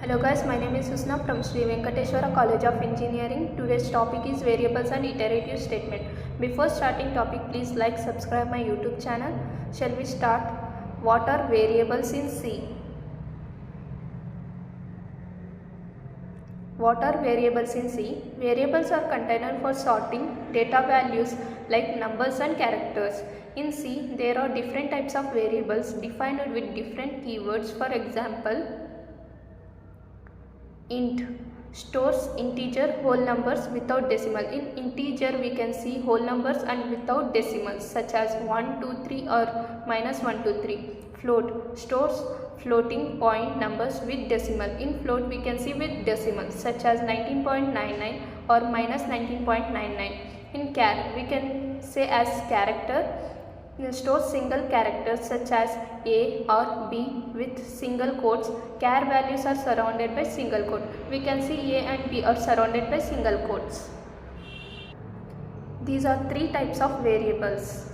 Hello guys, my name is Susna from Sri Venkateswara College of Engineering. Today's topic is variables and iterative statement. Before starting topic, please like, subscribe my YouTube channel. Shall we start? What are variables in C? What are variables in C? Variables are containers for sorting data values like numbers and characters. In C, there are different types of variables defined with different keywords. For example, int stores integer whole numbers without decimal. In integer we can see whole numbers and without decimals such as 1, 2, 3 or -1, 2, 3. Float stores floating point numbers with decimal. In float we can see with decimals such as 19.99 or -19.99. In char we can say as character store single characters such as A or B with single quotes. Char values are surrounded by single quote. We can see A and B are surrounded by single quotes. These are three types of variables.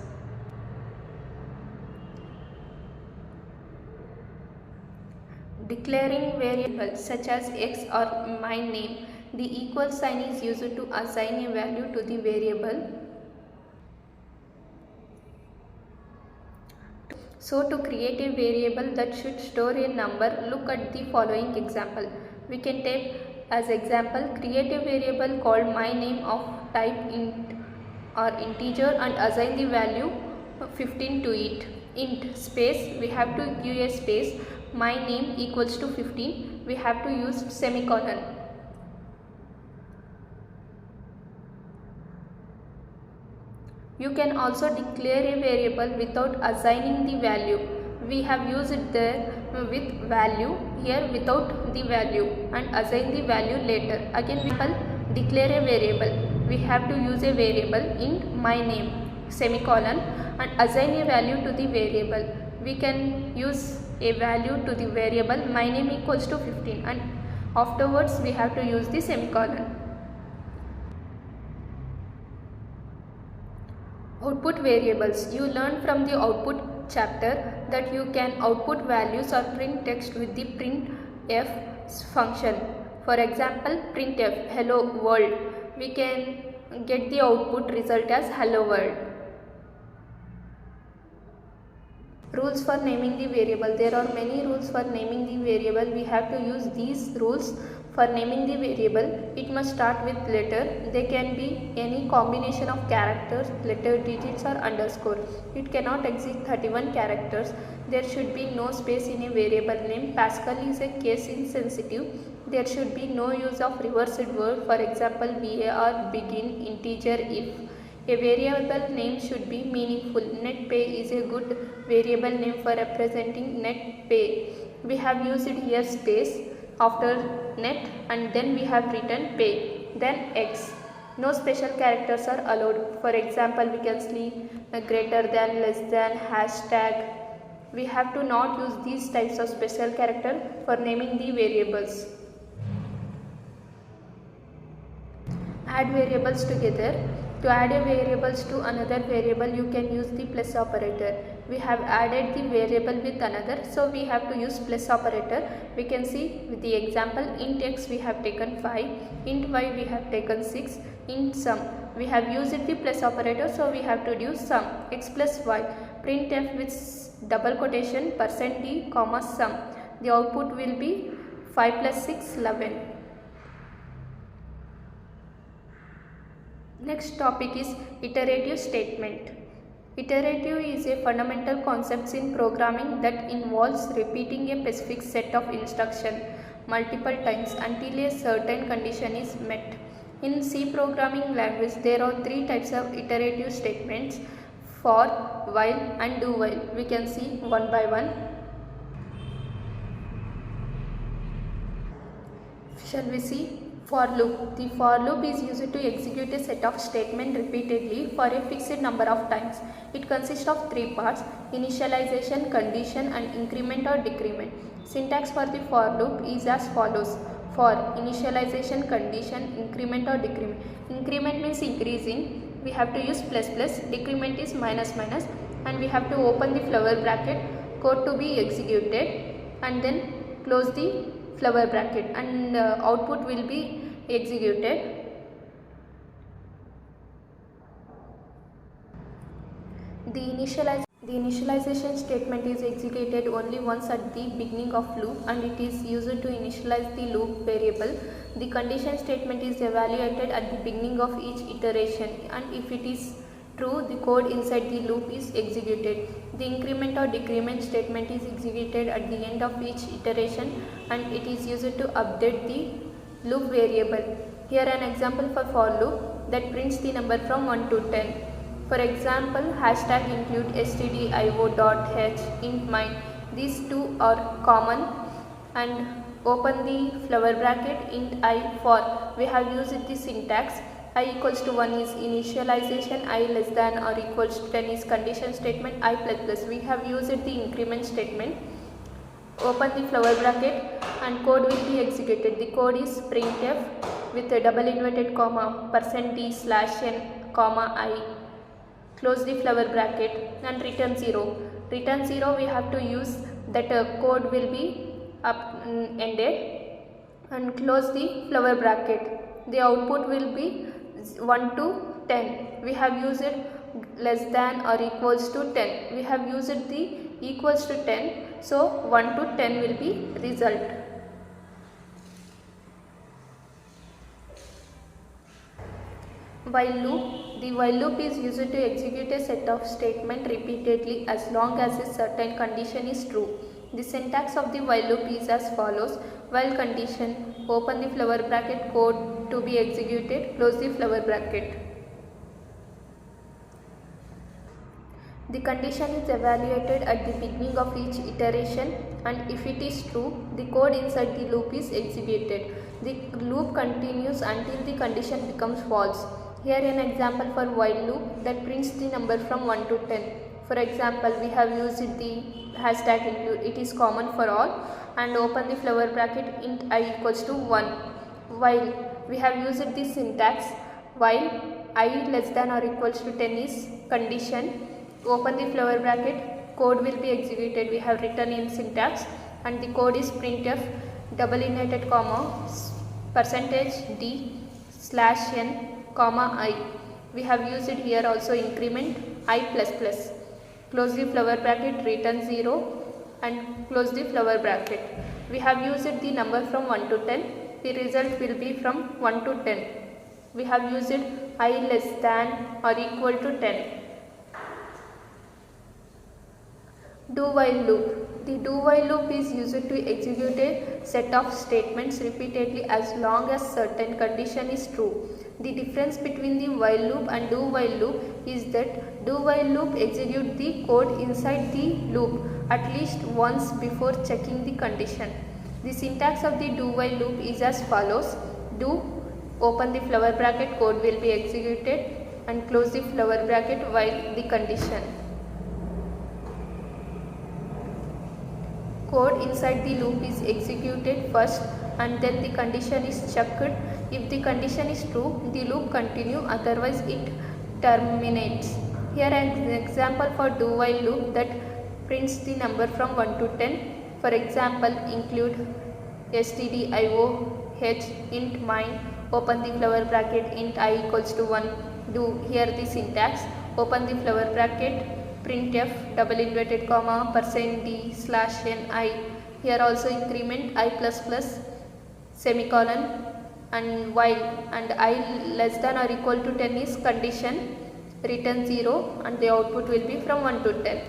Declaring variables such as x or my name. The equal sign is used to assign a value to the variable. So to create a variable that should store a number, look at the following example. We can take as example, create a variable called my name of type int or integer and assign the value 15 to it. Int space, we have to give a space, my name equals to 15, we have to use semicolon. You can also declare a variable without assigning the value. We have used it there with value, here without the value and assign the value later. Again we will declare a variable. We have to use a variable in my name semicolon and assign a value to the variable. We can use a value to the variable my name equals to 15 and afterwards we have to use the semicolon. Output variables. You learned from the output chapter that you can output values or print text with the printf function. For example, printf hello world. We can get the output result as hello world. Rules for naming the variable. There are many rules for naming the variable. We have to use these rules for naming the variable. It must start with letter. They can be any combination of characters, letter, digits or underscore. It cannot exceed 31 characters. There should be no space in a variable name. Pascal is a case insensitive. There should be no use of reversed verb. For example, var, begin, integer, if. A variable name should be meaningful. Net pay is a good variable name for representing net pay. We have used here space after net and then we have written pay, then x. No special characters are allowed. For example, we can see greater than, less than, hashtag. We have to not use these types of special character for naming the variables. Add variables together. To add a variables to another variable, you can use the plus operator. We have added the variable with another, so we have to use plus operator. We can see with the example, int x we have taken 5, int y we have taken 6, int sum. We have used the plus operator, so we have to use sum, x plus y. Printf with double quotation %d comma sum. The output will be 5 plus 6, 11. Next topic is iterative statement. Iterative is a fundamental concept in programming that involves repeating a specific set of instructions multiple times until a certain condition is met. In C programming language, there are three types of iterative statements: for, while and do while. We can see one by one. Shall we see? For loop. The for loop is used to execute a set of statements repeatedly for a fixed number of times. It consists of three parts: initialization, condition and increment or decrement. Syntax for the for loop is as follows: for initialization, condition, increment or decrement. Increment means increasing. We have to use plus plus. Decrement is minus minus and we have to open the flower bracket, code to be executed and then close the flower bracket, and output will be executed. The initialization statement is executed only once at the beginning of loop, and it is used to initialize the loop variable. The condition statement is evaluated at the beginning of each iteration, and if it is true, the code inside the loop is executed. The increment or decrement statement is executed at the end of each iteration, and it is used to update the loop variable. Here an example for loop that prints the number from 1 to 10. For example, hashtag include stdio.h int mine. These two are common, and open the flower bracket int I for. We have used the syntax I equals to 1 is initialization, I less than or equals to 10 is condition statement, I plus plus. We have used the increment statement. Open the flower bracket and code will be executed. The code is printf with a double inverted comma %d/n comma I. Close the flower bracket and return 0. Return 0, we have to use that code will be ended, and close the flower bracket. The output will be 1 to 10. We have used less than or equals to 10. We have used the equals to 10, so 1 to 10 will be result. While loop. The while loop is used to execute a set of statements repeatedly as long as a certain condition is true. The syntax of the while loop is as follows. While condition, open the flower bracket, code to be executed, close the flower bracket. The condition is evaluated at the beginning of each iteration, and if it is true, the code inside the loop is executed. The loop continues until the condition becomes false. Here an example for while loop that prints the number from 1 to 10. For example, we have used the hashtag include, it is common for all, and open the flower bracket int I equals to 1. While we have used the syntax while I less than or equals to 10 is condition. Open the flower bracket, code will be executed. We have written in syntax, and the code is printf double inverted comma %d/n comma I. We have used here also increment I plus plus. Close the flower bracket, return 0 and close the flower bracket. We have used the number from 1 to 10. The result will be from 1 to 10. We have used I less than or equal to 10. Do while loop. The do while loop is used to execute a set of statements repeatedly as long as certain condition is true. The difference between the while loop and do while loop is that do while loop execute the code inside the loop at least once before checking the condition. The syntax of the do while loop is as follows. Do, open the flower bracket, code will be executed, and close the flower bracket while the condition. Code inside the loop is executed first, and then the condition is checked. If the condition is true, the loop continues, otherwise it terminates. Here an example for do while loop that prints the number from 1 to 10. For example, include stdio.h int mine, open the flower bracket int I equals to 1. Do, here the syntax, open the flower bracket, printf double inverted comma %d/n I. Here also increment I plus plus semicolon, and while, and I less than or equal to 10 is condition, return 0 and the output will be from 1 to 10.